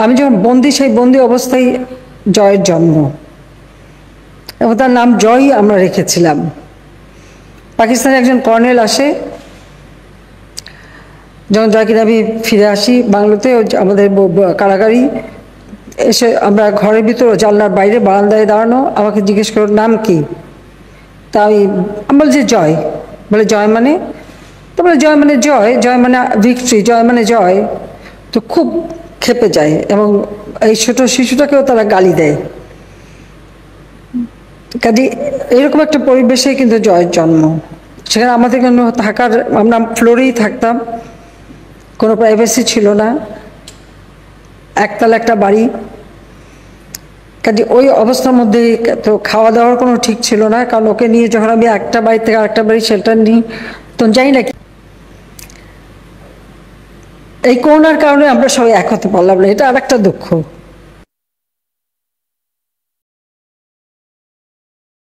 আমি যখন বন্দি, সেই বন্দি অবস্থায় জয়ের জন্ম, এবং তার নাম জয় আমরা রেখেছিলাম। পাকিস্তানের একজন কর্নেল আসে, যখন জয়কে আমি ফিরে আসি বাংলাতে, আমাদের কারাগারি এসে আমরা ঘরের ভিতরে জানলার বাইরে বারান্দায় দাঁড়ানো, আমাকে জিজ্ঞেস করো নাম কি। তা আমি বলি যে জয়। বলে জয় মানে? তো বলে জয় মানে জয়, জয় মানে ভিক্টরি, জয় মানে জয়। তো খুব ক্ষেপে যায়, এবং এই ছোট শিশুটাকেও তারা গালি দেয়। কাজে এরকম একটা পরিবেশে কিন্তু জয়ের জন্ম। সেখানে আমাদের কিন্তু থাকার, আমরা ফ্লোরেই থাকতাম, কোনো প্রাইভেসি ছিল না, একতলা একটা বাড়ি। কাজে ওই অবস্থার মধ্যে তো খাওয়া দাওয়ার কোনো ঠিক ছিল না, কারণ ওকে নিয়ে যখন আমি একটা বাড়ি থেকে আরেকটা বাড়ি শেল্টার নিই, তখন যাই না। এই করোনার কারণে আমরা সবাই এক হতে পারলাম না, এটা আর একটা দুঃখ।